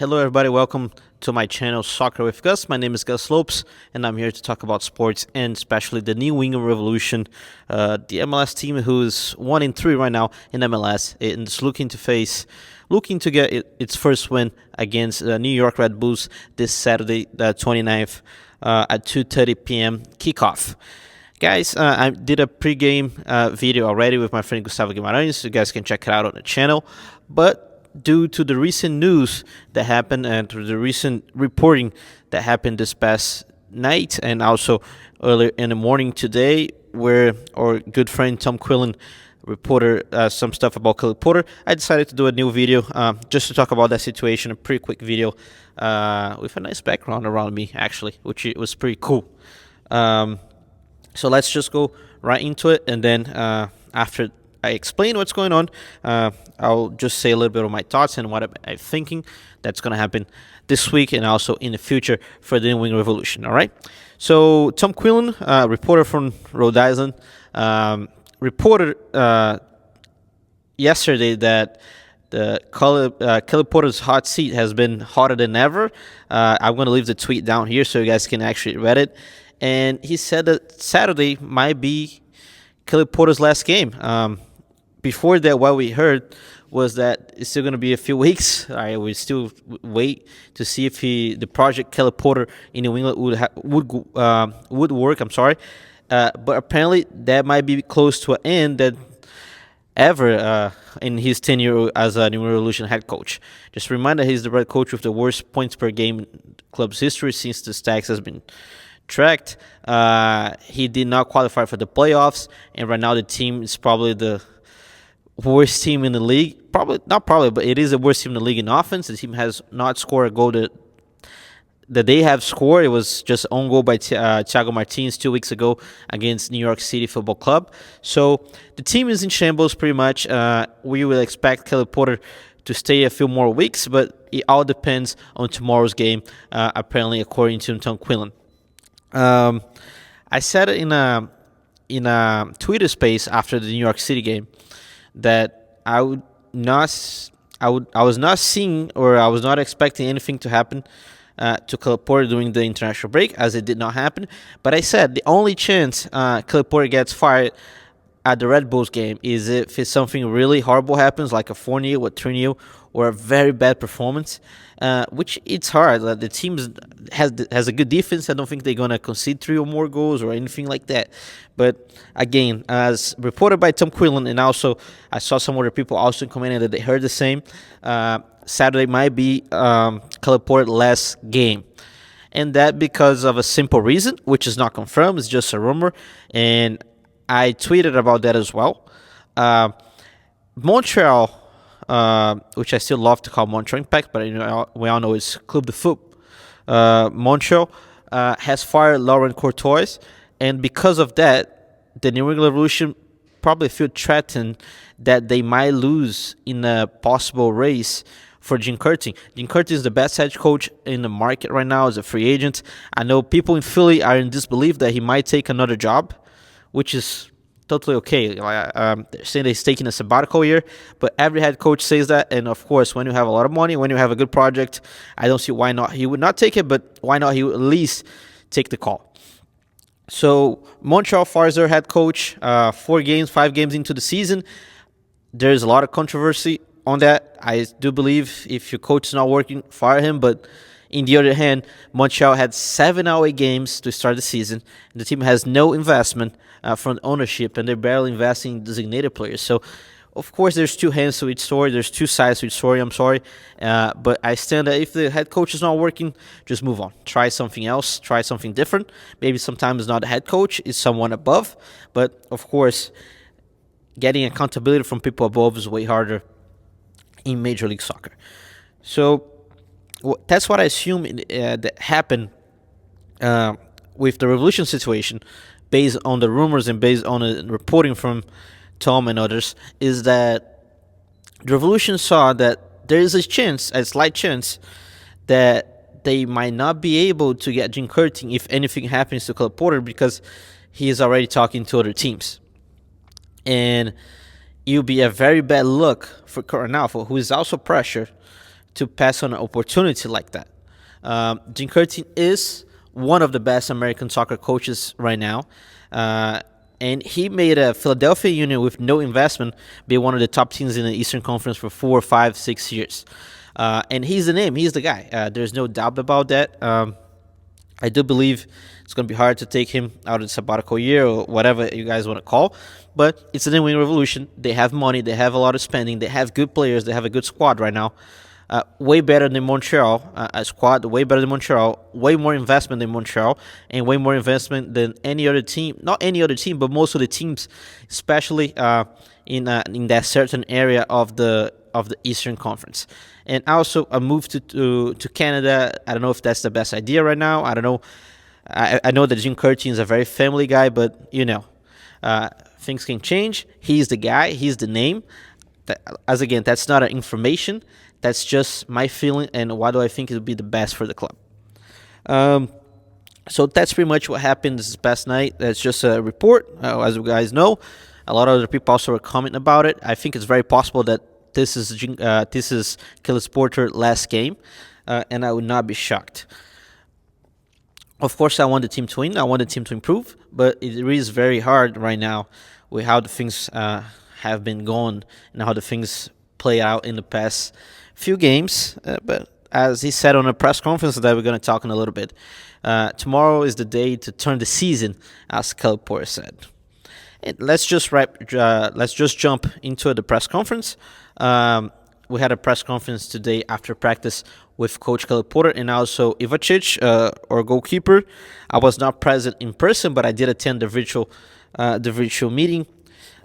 Hello, everybody. Welcome to my channel, Soccer with Gus. My name is Gus Lopes, and I'm here to talk about sports and especially the New England Revolution, the MLS team who is 1-3 right now in MLS and is looking to get its first win against the New York Red Bulls this Saturday, the 29th, at 2:30 p.m. kickoff. Guys, I did a pregame video already with my friend Gustavo Guimarães. You guys can check it out on the channel. But due to the recent news that happened and to the recent reporting that happened this past night and also earlier in the morning today, where our good friend Tom Quillen reported some stuff about Caleb Porter, I decided to do a new video just to talk about that situation, a pretty quick video with a nice background around me, actually, which it was pretty cool. So let's just go right into it, and then after I explain what's going on, I'll just say a little bit of my thoughts and what I'm thinking that's going to happen this week and also in the future for the New England Revolution, all right? So Tom Quillen, reporter from Rhode Island, reported yesterday that the Caleb Porter's hot seat has been hotter than ever. I'm going to leave the tweet down here so you guys can actually read it. And he said that Saturday might be Caleb Porter's last game. Before that, what we heard was that it's still going to be a few weeks. We still wait to see if the project Caleb Porter in New England would work. But apparently that might be close to an end that ever in his tenure as a New England Revolution head coach. Just a reminder, he's the head coach with the worst points per game in the club's history since the stats has been tracked. He did not qualify for the playoffs, and right now the team is probably the worst team in the league. But it is the worst team in the league in offense. The team has not scored a goal that they have scored. It was just own goal by Thiago Martins 2 weeks ago against New York City Football Club. So the team is in shambles pretty much. We will expect Caleb Porter to stay a few more weeks, but it all depends on tomorrow's game, apparently according to Tom Quillen. I said it in a Twitter space after the New York City game that I was not seeing, or I was not expecting anything to happen to Caleb Porter during the international break, as it did not happen. But I said the only chance Caleb Porter gets fired at the Red Bulls game is if it's something really horrible happens, like a 4-0 or 3-0, or a very bad performance, which it's hard. The team has a good defense. I don't think they're going to concede 3 or more goals or anything like that. But again, as reported by Tom Quillen, and also I saw some other people also commenting that they heard the same, Saturday might be Caleb Porter's last game. And that because of a simple reason, which is not confirmed, it's just a rumor. And I tweeted about that as well. Montreal, which I still love to call Montreal Impact, but we all know it's Club de Foot. Montreal has fired Laurent Courtois, and because of that, the New England Revolution probably feel threatened that they might lose in a possible race for Jim Curtin. Jim Curtin is the best head coach in the market right now as a free agent. I know people in Philly are in disbelief that he might take another job, which is totally okay. They're saying he's taking a sabbatical year, but every head coach says that. And of course, when you have a lot of money, when you have a good project, I don't see why not he would not take it, but why not he would at least take the call. So Montreal fires their head coach 5 games into the season. There's a lot of controversy on that. I do believe if your coach is not working, fire him, but in the other hand, Montreal had 7 away games to start the season. The team has no investment from ownership, and they're barely investing in designated players. So, of course, there's two hands to each story. There's two sides to each story. I'm sorry. But I stand that if the head coach is not working, just move on. Try something else. Try something different. Maybe sometimes it's not the head coach. It's someone above. But, of course, getting accountability from people above is way harder in Major League Soccer. So that's what I assume that happened with the Revolution situation, based on the rumors and based on the reporting from Tom and others, is that the Revolution saw that there is a slight chance, that they might not be able to get Jim Curtin if anything happens to Caleb Porter, because he is already talking to other teams. And it will be a very bad look for Coronel, who is also pressured to pass on an opportunity like that. Jim Curtin is one of the best American soccer coaches right now. And he made a Philadelphia Union with no investment be one of the top teams in the Eastern Conference for 4, 5, 6 years. And he's the name. He's the guy. There's no doubt about that. I do believe it's going to be hard to take him out of the sabbatical year or whatever you guys want to call. But it's an winning revolution. They have money. They have a lot of spending. They have good players. They have a good squad right now. Way better than Montreal, a squad way better than Montreal, way more investment than Montreal, and way more investment than any other team. Not any other team, but most of the teams, especially in that certain area of the Eastern Conference. And also a move to Canada. I don't know if that's the best idea right now. I don't know. I know that Jim Curtin is a very family guy, but things can change. He's the guy. He's the name. Again, that's not an information. That's just my feeling and why do I think it would be the best for the club. So that's pretty much what happened this past night. That's just a report. As you guys know, a lot of other people also were commenting about it. I think it's very possible that this is Kelly's Porter's last game, and I would not be shocked. Of course, I want the team to win. I want the team to improve, but it is very hard right now with how the things have been going and how the things play out in the past few games. But as he said on a press conference that we're going to talk in a little bit, tomorrow is the day to turn the season, as Kelly Porter said. And let's just jump into the press conference. We had a press conference today after practice with Coach Kelly Porter and also Ivacic, our goalkeeper. I was not present in person, but I did attend the virtual meeting.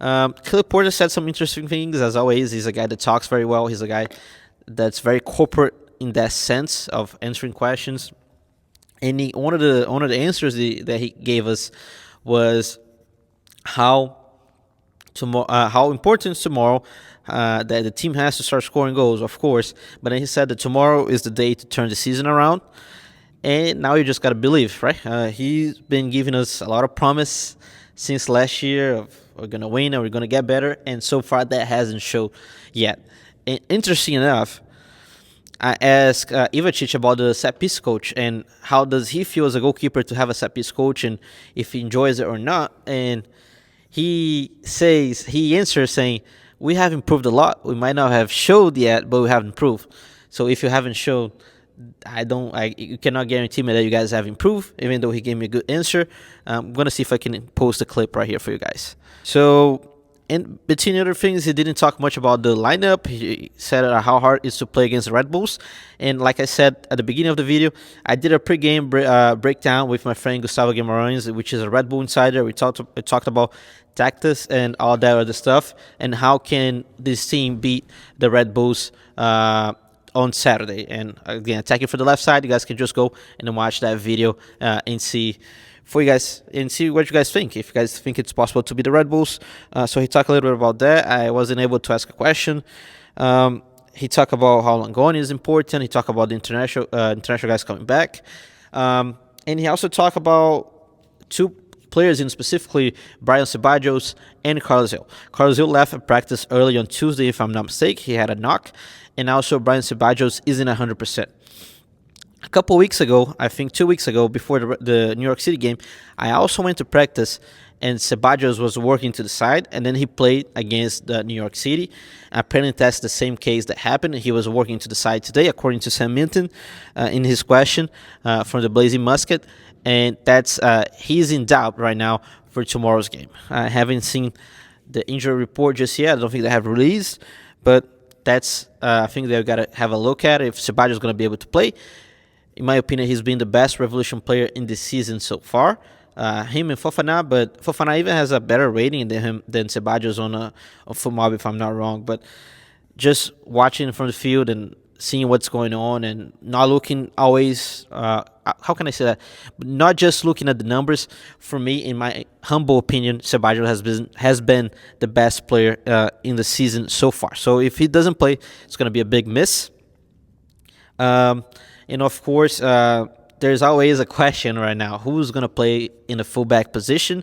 Kelly Porter said some interesting things. As always, he's a guy that talks very well. He's a guy that's very corporate in that sense of answering questions. And one of the answers that he gave us was how important tomorrow that the team has to start scoring goals, of course. But then he said that tomorrow is the day to turn the season around. And now you just got to believe, right? He's been giving us a lot of promise since last year of we're going to win and we're going to get better. And so far that hasn't showed yet. And interesting enough, I asked Ivacic about the set-piece coach and how does he feel as a goalkeeper to have a set-piece coach and if he enjoys it or not. And he answers saying, we have improved a lot. We might not have showed yet, but we have improved. So if you haven't showed, you cannot guarantee me that you guys have improved, even though he gave me a good answer. I'm going to see if I can post a clip right here for you guys. So, and between other things, he didn't talk much about the lineup. He said how hard it is to play against the Red Bulls. And like I said at the beginning of the video, I did a pre-game breakdown with my friend Gustavo Guimarães, which is a Red Bull insider. We talked about tactics and all that other stuff, and how can this team beat the Red Bulls on Saturday. And again, attacking for the left side, you guys can just go and watch that video and see what you guys think. If you guys think it's possible to beat the Red Bulls. So he talked a little bit about that. I wasn't able to ask a question. He talked about how Langoni is important. He talked about the international guys coming back. And he also talked about two players, in specifically Brian Ceballos and Carlos Gil. Carlos Gil left at practice early on Tuesday, if I'm not mistaken. He had a knock. And also Brian Ceballos isn't 100%. A couple weeks ago, I think 2 weeks ago, before the New York City game, I also went to practice, and Ceballos was working to the side, and then he played against the New York City. Apparently, that's the same case that happened. He was working to the side today, according to Sam Minton, in his question from the Blazing Musket, and that's he's in doubt right now for tomorrow's game. I haven't seen the injury report just yet. I don't think they have released, but that's I think they've got to have a look at it if Ceballos is going to be able to play. In my opinion, he's been the best Revolution player in this season so far. Him and Fofana, but Fofana even has a better rating than Ceballos on FUTMob, if I'm not wrong. But just watching from the field and seeing what's going on and not looking always, how can I say that? Not just looking at the numbers. For me, in my humble opinion, Ceballos has been the best player in the season so far. So if he doesn't play, it's going to be a big miss. And of course, there's always a question right now: who's going to play in the fullback position?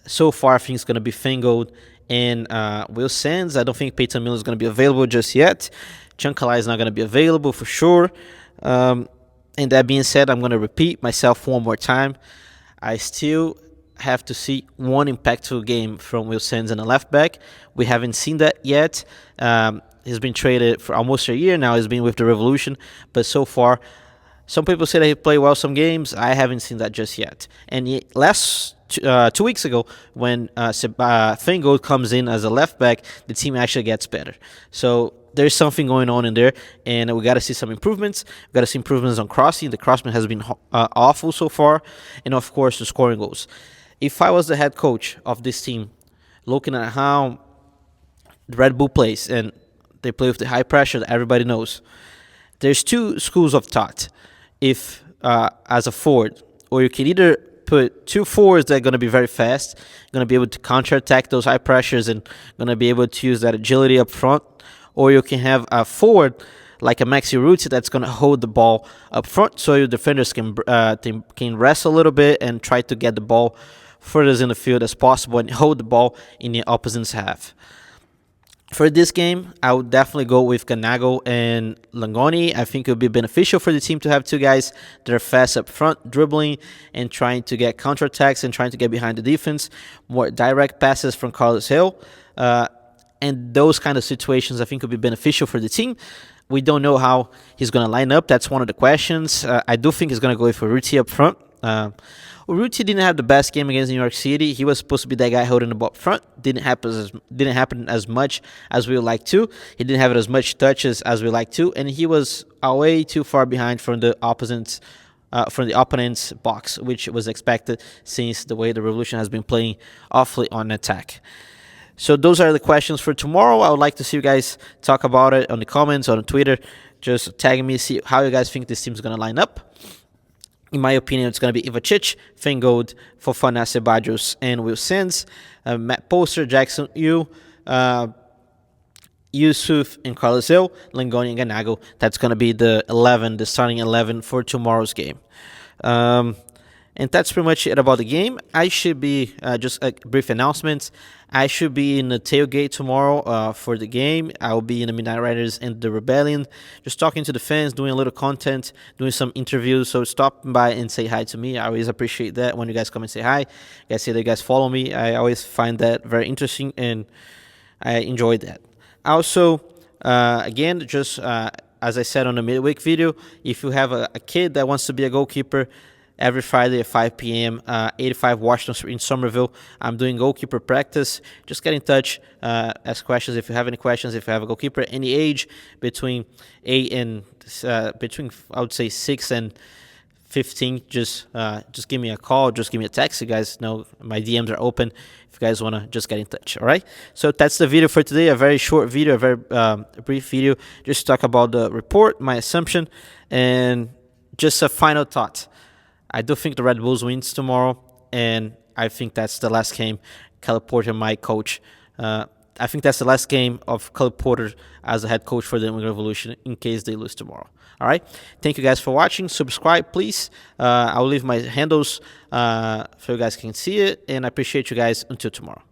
So far, I think it's going to be Fingold and Will Sands. I don't think Peyton Miller is going to be available just yet. Chancalay is not going to be available for sure. And that being said, I'm going to repeat myself one more time. I still have to see one impactful game from Will Sands and a left back. We haven't seen that yet. He's been traded for almost a year now. He's been with the Revolution, but so far, some people say that he played well some games. I haven't seen that just yet. And 2 weeks ago, when Fingold comes in as a left back, the team actually gets better. So there's something going on in there, and we got to see some improvements. We got to see improvements on crossing. The crossing has been awful so far, and of course the scoring goals. If I was the head coach of this team, looking at how Red Bull plays, and they play with the high pressure that everybody knows, there's two schools of thought. If as a forward, or you can either put two forwards that are going to be very fast, going to be able to counterattack those high pressures, and going to be able to use that agility up front, or you can have a forward like a Maxi Ruti that's going to hold the ball up front, so your defenders can rest a little bit and try to get the ball further in the field as possible and hold the ball in the opposition's half. For this game, I would definitely go with Ganago and Langoni. I think it would be beneficial for the team to have two guys that are fast up front, dribbling and trying to get counterattacks and trying to get behind the defense. More direct passes from Carlos Hill. And those kind of situations, I think, would be beneficial for the team. We don't know how he's going to line up. That's one of the questions. I do think he's going to go with Ruti up front. Ruti didn't have the best game against New York City. He was supposed to be that guy holding the ball up front. Didn't happen as much as we would like to. He didn't have as much touches as we like to, and he was way too far behind from the opponent's box, which was expected since the way the Revolution has been playing awfully on attack. So those are the questions for tomorrow. I would like to see you guys talk about it on the comments, on Twitter. Just tag me, see how you guys think this team's going to line up. In my opinion, it's going to be Ivacic, Fingold, Fofana, Ceballos, and Will Sands, Matt Poster, Jackson Yu, Yusuf, and Carlos Hill, Langoni, and Ganago. That's going to be the starting 11 for tomorrow's game. And that's pretty much it about the game. I should be, just a brief announcement, I should be in the tailgate tomorrow for the game. I will be in the Midnight Riders and the Rebellion, just talking to the fans, doing a little content, doing some interviews. So stop by and say hi to me. I always appreciate that when you guys come and say hi. You guys say that you guys follow me. I always find that very interesting, and I enjoy that. Also, again, just as I said on the midweek video, if you have a kid that wants to be a goalkeeper, every Friday at 5 p.m., 85 Washington Street in Somerville, I'm doing goalkeeper practice. Just get in touch, ask questions if you have any questions. If you have a goalkeeper any age between I would say 6 and 15, just give me a call, just give me a text. You guys know my DMs are open if you guys want to just get in touch. All right, so that's the video for today. A very short video, a very brief video, just to talk about the report, my assumption, and just a final thought. I do think the Red Bulls wins tomorrow, and I think that's the last game Caleb Porter might coach. I think that's the last game of Caleb Porter as a head coach for the New England Revolution in case they lose tomorrow. All right. Thank you guys for watching. Subscribe, please. I'll leave my handles so you guys can see it, and I appreciate you guys. Until tomorrow.